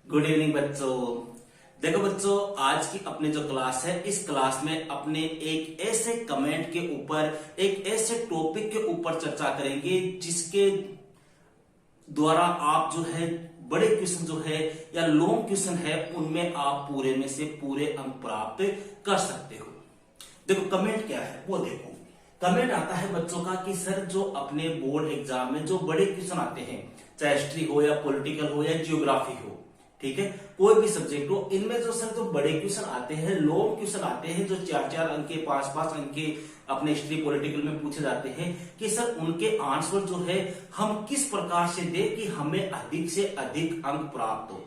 Good evening बच्चों। देखो बच्चों, आज की अपनी जो क्लास है, इस क्लास में अपने एक ऐसे कमेंट के ऊपर, एक ऐसे टॉपिक के ऊपर चर्चा करेंगे जिसके द्वारा आप जो है बड़े क्वेश्चन जो है या लॉन्ग क्वेश्चन है उनमें आप पूरे में से पूरे अंक प्राप्त कर सकते हो। देखो कमेंट क्या है वो देखो। कमेंट आता है बच्चों का कि सर जो अपने बोर्ड एग्जाम में जो बड़े क्वेश्चन आते हैं, चाहे हिस्ट्री हो या पॉलिटिकल हो या जियोग्राफी हो, ठीक है, कोई भी सब्जेक्ट हो, इनमें जो सर जो बड़े क्वेश्चन आते हैं, लॉन्ग क्वेश्चन आते हैं, जो 4-4 अंक के 5-5 अंक के अपने हिस्ट्री पॉलिटिकल में पूछे जाते हैं, कि सर उनके आंसर जो है हम किस प्रकार से दे कि हमें अधिक से अधिक अंक प्राप्त हो।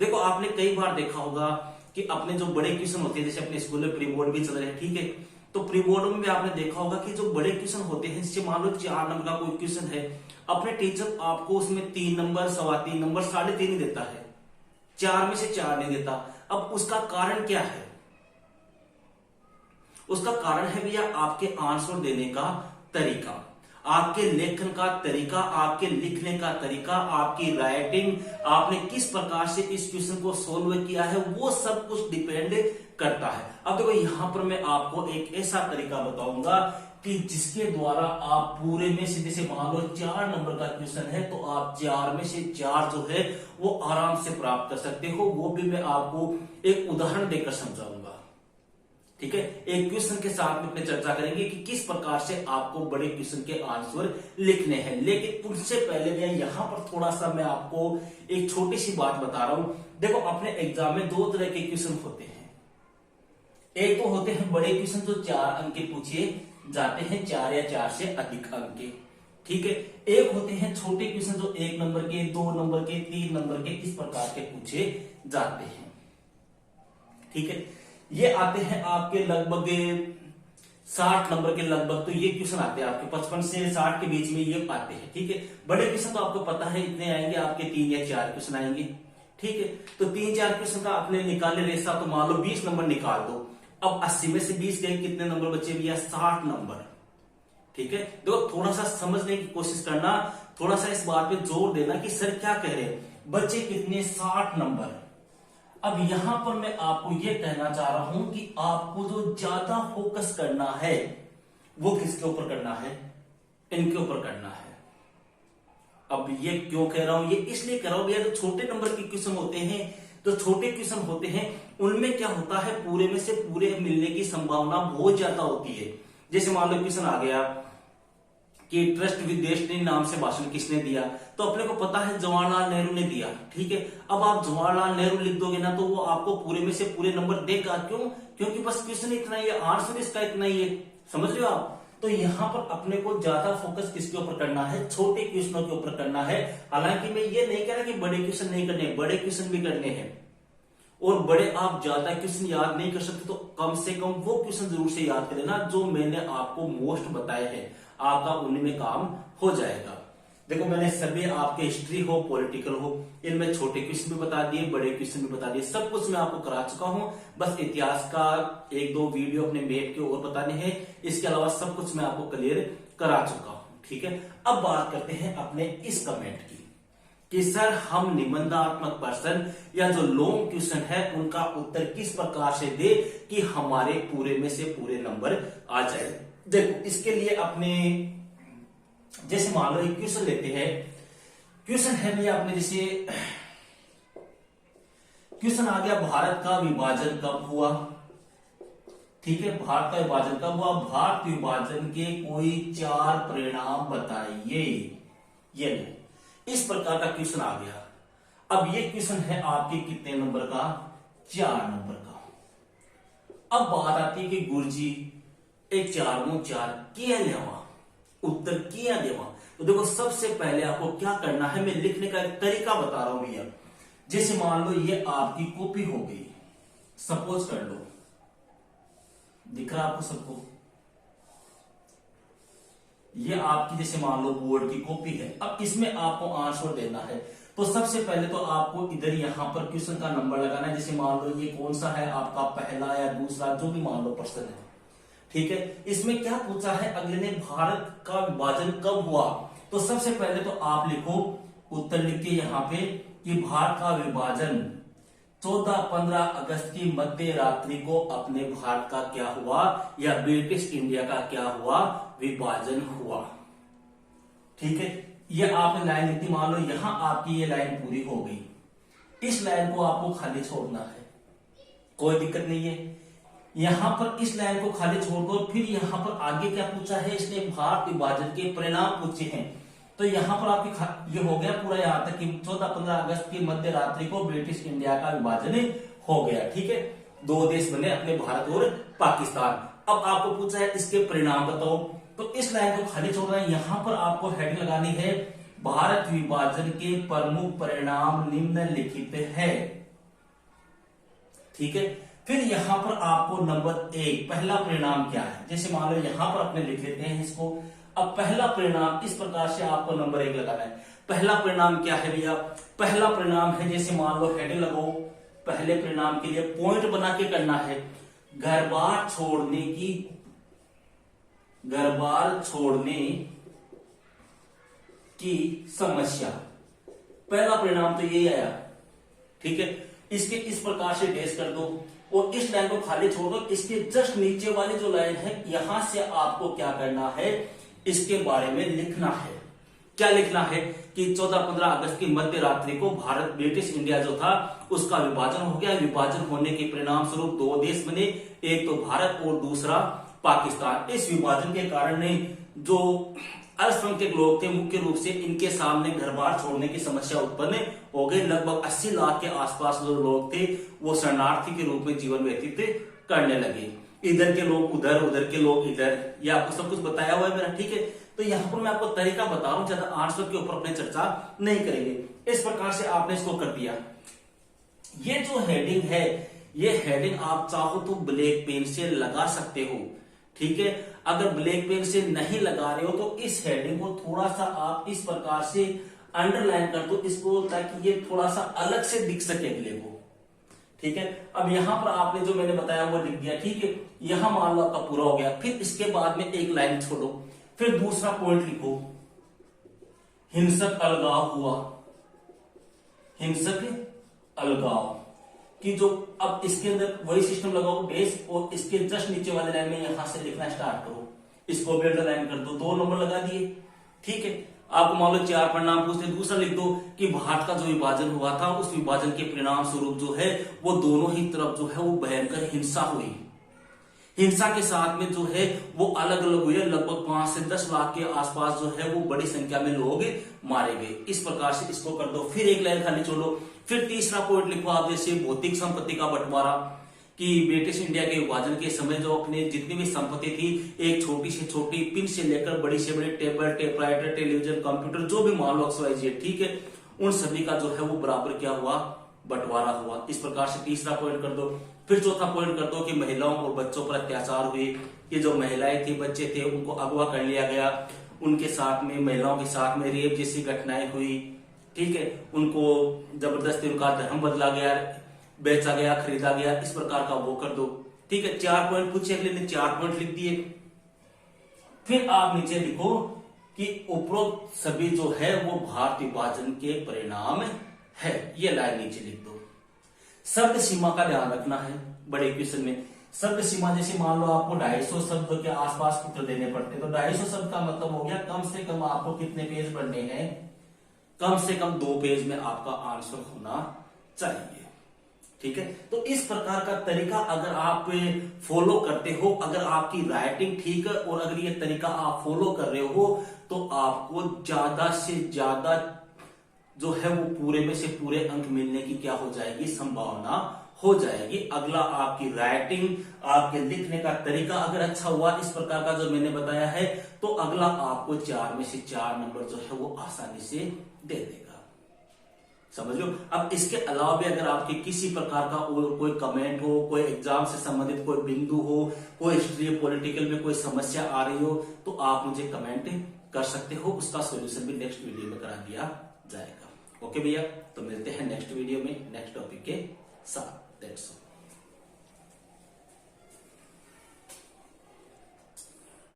देखो आपने कई बार देखा होगा कि अपने जो बड़े क्वेश्चन होते हैं, जैसे अपने स्कूल में प्री बोर्ड भी चल रहे हैं, ठीक है, तो प्री बोर्ड में भी आपने देखा होगा कि जो बड़े क्वेश्चन होते हैं, जैसे मान लो 4 नंबर का कोई क्वेश्चन है, अपने टीचर आपको उसमें 3 नंबर, 3.25 नंबर, 3.5 ही देता है, 4 में से 4 नहीं देता। अब उसका कारण क्या है? उसका कारण है भैया आपके आंसर देने का तरीका, आपके लेखन का तरीका, आपके लिखने का तरीका, आपकी राइटिंग, आपने किस प्रकार से इस क्वेश्चन को सोल्व किया है, वो सब कुछ डिपेंड करता है। अब देखो यहां पर मैं आपको एक ऐसा तरीका बताऊंगा कि जिसके द्वारा आप पूरे में से, जैसे मान लो 4 नंबर का क्वेश्चन है, तो आप 4 में से 4 जो है वो आराम से प्राप्त कर सकते हो। वो भी मैं आपको एक उदाहरण देकर समझाऊंगा, ठीक है। एक क्वेश्चन के साथ में अपने चर्चा करेंगे कि किस प्रकार से आपको बड़े क्वेश्चन के आंसर लिखने हैं। लेकिन उससे पहले मैं यहां पर थोड़ा सा मैं आपको एक छोटी सी बात बता रहा हूं। देखो अपने एग्जाम में 2 तरह के क्वेश्चन होते हैं। एक तो होते हैं बड़े क्वेश्चन जो 4 अंक के पूछे जाते हैं, 4 या 4 से अधिक अंक के, ठीक है। एक होते हैं छोटे क्वेश्चन जो 1 नंबर के, 2 नंबर के, 3 नंबर के, इस प्रकार के पूछे जाते हैं, ठीक है। ये आते हैं आपके लगभग 60 नंबर के लगभग, तो ये क्वेश्चन आते हैं आपके 55 से 60 के बीच में ये आते हैं, ठीक है। बड़े क्वेश्चन तो आपको पता है इतने आएंगे, आपके 3 या 4 क्वेश्चन आएंगे, ठीक है। तो 3-4 क्वेश्चन का आपने निकाले रेसा, तो मान लो 20 नंबर निकाल दो। अब 80 में से 20 गए, कितने नंबर बचे भैया? 60 नंबर, ठीक है। देखो थोड़ा सा समझने की कोशिश करना, थोड़ा सा इस बात पे जोर देना कि सर क्या कह रहे हैं, बचे कितने? 60 नंबर। अब यहां पर मैं आपको यह कहना चाह रहा हूं कि आपको जो ज्यादा फोकस करना है वो किसके ऊपर करना है? इनके ऊपर करना है। अब ये क्यों कह रहा हूं? ये इसलिए कह रहा हूं भैया जो छोटे नंबर के क्वेश्चन होते हैं, तो छोटे क्वेश्चन होते हैं उनमें क्या होता है, पूरे में से पूरे मिलने की संभावना बहुत ज्यादा होती है। जैसे मान लो क्वेश्चन आ गया कि ट्रस्ट विद डेस्टिनी नाम से भाषण किसने दिया, तो अपने को पता है जवाहरलाल नेहरू ने दिया, ठीक है। अब आप जवाहरलाल नेहरू लिख दोगे ना, तो वो आपको पूरे में से पूरे नंबर देगा। क्यों? क्योंकि बस क्वेश्चन इतना ही है, आंसर इसका इतना ही है, समझ रहे हो आप। तो यहां पर अपने को ज्यादा फोकस किसके ऊपर करना है? छोटे क्वेश्चनों के ऊपर करना है। हालांकि मैं ये नहीं कह रहा कि बड़े क्वेश्चन नहीं करने, बड़े क्वेश्चन भी करने हैं, और बड़े आप ज्यादा क्वेश्चन याद नहीं कर सकते तो कम से कम वो क्वेश्चन जरूर से याद करें ना जो मैंने आपको मोस्ट बताए हैं, आपका उन्हीं में काम हो जाएगा। देखो मैंने सभी आपके हिस्ट्री हो, पॉलिटिकल हो, इनमें छोटे क्वेश्चन भी बता दिए, बड़े क्वेश्चन भी बता दिए, सब कुछ मैं आपको करा चुका हूं। बस इतिहास का 1-2 वीडियो अपने मैप के और बताने हैं, इसके अलावा सब कुछ मैं आपको क्लियर करा चुका हूं, ठीक है। अब बात करते हैं अपने इस कमेंट की कि सर हम निबंधात्मक प्रश्न या जो लॉन्ग क्वेश्चन है उनका उत्तर किस प्रकार से दे कि हमारे पूरे में से पूरे नंबर आ जाए। देखो इसके लिए अपने जैसे मान लो एक क्वेश्चन लेते हैं। क्वेश्चन है भैया अपने, जैसे क्वेश्चन आ गया भारत का विभाजन कब हुआ, ठीक है। भारत का विभाजन कब हुआ? भारत विभाजन के कोई 4 परिणाम बताइए। ये नहीं, इस प्रकार का क्वेश्चन आ गया। अब ये क्वेश्चन है आपके कितने नंबर का? 4 नंबर का। अब बात आती है कि गुरुजी एक 4 किया लेवा, उत्तर किया देवा। तो देखो सबसे पहले आपको क्या करना है, मैं लिखने का एक तरीका बता रहा हूं भैया। जैसे मान लो ये आपकी कॉपी हो गई, सपोज कर लो, दिख रहा आपको सबको, ये आपकी जैसे मान लो बोर्ड की कॉपी है। अब इसमें आपको आंसर देना है, तो सबसे पहले तो आपको इधर यहां पर क्वेश्चन का नंबर लगाना है। जैसे मान लो ये कौन सा है आपका, पहला या दूसरा, जो भी मान लो प्रश्न है, ठीक है। इसमें क्या पूछा है अगले ने, भारत का विभाजन कब हुआ, तो सबसे पहले तो आप लिखो उत्तर लिख के यहां पे कि भारत का विभाजन 14-15 अगस्त की मध्य रात्रि को अपने भारत का क्या हुआ, या ब्रिटिश इंडिया का क्या हुआ, विभाजन हुआ। ठीक है, ये आपने लाइन लिखी, मान लो यहां आपकी ये लाइन पूरी हो गई, इस लाइन को आपको खाली छोड़ना है, कोई दिक्कत नहीं है। यहां पर इस लाइन को खाली छोड़ दो। फिर यहां पर आगे क्या पूछा है इसने, भारत विभाजन के परिणाम पूछे हैं। तो यहां पर आपकी ये हो गया पूरा यहां तक कि 14-15 अगस्त की मध्य रात्रि को ब्रिटिश इंडिया का विभाजन हो गया। ठीक है, दो देश बने अपने, भारत और पाकिस्तान। अब आपको पूछा है इसके परिणाम बताओ, तो इस लाइन को खाली छोड़ना है। यहां पर आपको हेडिंग लगानी है, भारत विभाजन के प्रमुख परिणाम निम्नलिखित है। ठीक है, फिर यहां पर आपको नंबर 1 पहला परिणाम क्या है, जैसे मान लो यहां पर अपने लिख लेते हैं इसको। अब पहला परिणाम इस प्रकार से आपको नंबर 1 लगाना है। पहला परिणाम क्या है भैया, पहला परिणाम है, जैसे मान लो हेडिंग लगाओ, पहले परिणाम के लिए पॉइंट बना के करना है, घर बार छोड़ने की समस्या। पहला परिणाम तो यही आया। ठीक है, इसके इस प्रकार से डेश कर दो और इस लाइन को खाली छोड़ दो। इसके जस्ट नीचे वाली जो लाइन है, यहां से आपको क्या करना है, इसके बारे में लिखना है। क्या लिखना है कि 14-15 अगस्त की मध्य रात्रि को भारत ब्रिटिश इंडिया जो था उसका विभाजन हो गया। विभाजन होने के परिणाम स्वरूप दो देश बने, एक तो भारत और दूसरा पाकिस्तान। इस विभाजन के कारण जो अल्पसंख्यक लोग थे, मुख्य रूप से इनके सामने घर बार छोड़ने की समस्या उत्पन्न हो गई। लगभग 80 लाख के आसपास जो लोग थे वो शरणार्थी के रूप में जीवन व्यतीत करने लगे। इधर के लोग उधर, उधर के लोग इधर, ये आपको सब कुछ बताया हुआ है मेरा। ठीक है, तो यहां पर मैं आपको तरीका बता रहा हूं, ज्यादा आंसर के ऊपर अपने चर्चा नहीं करेंगे। इस प्रकार से आपने इसको कर दिया। ये जो हेडिंग है, ये हेडिंग आप चाहो तो ब्लैक पेन से लगा सकते हो। ठीक है, अगर ब्लैक पेन से नहीं लगा रहे हो तो इस हेडिंग को थोड़ा सा आप इस प्रकार से अंडरलाइन कर दो इसको, ताकि ये थोड़ा सा अलग से दिख सके अगले को। ठीक है, अब यहां पर आपने जो मैंने बताया वो लिख दिया। ठीक है, यहां मान लो आपका पूरा हो गया। फिर इसके बाद में एक लाइन छोड़ो, फिर दूसरा पॉइंट लिखो, हिंसक अलगाव हुआ। हिंसक अलगाव कि जो, अब इसके अंदर वही सिस्टम लगाओ, डेश, और इसके जस्ट नीचे वाले लाइन में यहां से लिखना स्टार्ट करो, इसको भी अंडरलाइन कर दो। 2 नंबर लगा दिए। ठीक है, आपको मान लो 4 परिणाम पूछते, दूसरा लिख दो कि भारत का जो विभाजन हुआ था उस विभाजन के परिणाम स्वरूप जो है वो दोनों ही तरफ जो है वो भयंकर हिंसा हुई। हिंसा के साथ में जो है वो अलग अलग हुए, लगभग 5 से 10 लाख के आसपास जो है वो बड़ी संख्या में लोग मारे गए। इस प्रकार से इसको कर दो। फिर एक लाइन खाली छोड़ो। फिर तीसरा पॉइंट लिखो आप, जैसे भौतिक संपत्ति का बंटवारा, कि ब्रिटिश इंडिया के विभाजन के समय जो अपने जितनी भी संपत्ति थी, एक छोटी से छोटी पिन से लेकर बड़ी से बड़ी टेबल, टाइपराइटर, टेलीविजन, कंप्यूटर, जो भी मान लो XYZ, ठीक है, उन सभी का जो है वो बराबर क्या हुआ, बंटवारा हुआ। इस प्रकार से तीसरा पॉइंट कर दो। फिर चौथा पॉइंट कर दो कि महिलाओं और बच्चों पर अत्याचार हुए। ये जो महिलाएं थी, बच्चे थे, उनको अगवा कर लिया गया, उनके साथ में, महिलाओं के साथ में रेप जैसी घटनाएं हुई। ठीक है, उनको जबरदस्ती उनका धर्म बदला गया, बेचा गया, खरीदा गया, इस प्रकार का वो कर दो। ठीक है, 4 पॉइंट पूछे, अगले ने 4 पॉइंट लिख दिए। फिर आप नीचे लिखो कि उपरोक्त सभी जो है वो भारत विभाजन के परिणाम है। ये लाइन नीचे लिख दो। शब्द सीमा का ध्यान रखना है बड़े क्वेश्चन में। शब्द सीमा जैसे मान लो आपको 250 शब्द के आसपास उत्तर देने पड़ते, तो 250 शब्द का मतलब हो गया कम से कम आपको कितने पेज पढ़ने हैं, कम से कम 2 पेज में आपका आंसर होना चाहिए। ठीक है, तो इस प्रकार का तरीका अगर आप फॉलो करते हो, अगर आपकी राइटिंग ठीक है और अगर ये तरीका आप फॉलो कर रहे हो, तो आपको ज्यादा से ज्यादा जो है वो पूरे में से पूरे अंक मिलने की क्या हो जाएगी, संभावना हो जाएगी। अगला आपकी राइटिंग, आपके लिखने का तरीका अगर अच्छा हुआ, इस प्रकार का जो मैंने बताया है, तो अगला आपको 4 में से 4 नंबर जो है वो आसानी से दे देगा। समझ लो। अब इसके अलावा भी अगर आपके किसी प्रकार का कोई कमेंट हो, कोई एग्जाम से संबंधित कोई बिंदु हो, कोई हिस्ट्री पॉलिटिकल में कोई समस्या आ रही हो, तो आप मुझे कमेंट कर सकते हो। उसका सोल्यूशन भी नेक्स्ट वीडियो में करा दिया जाएगा। ओके भैया, तो मिलते हैं नेक्स्ट वीडियो में नेक्स्ट टॉपिक के साथ। That's all.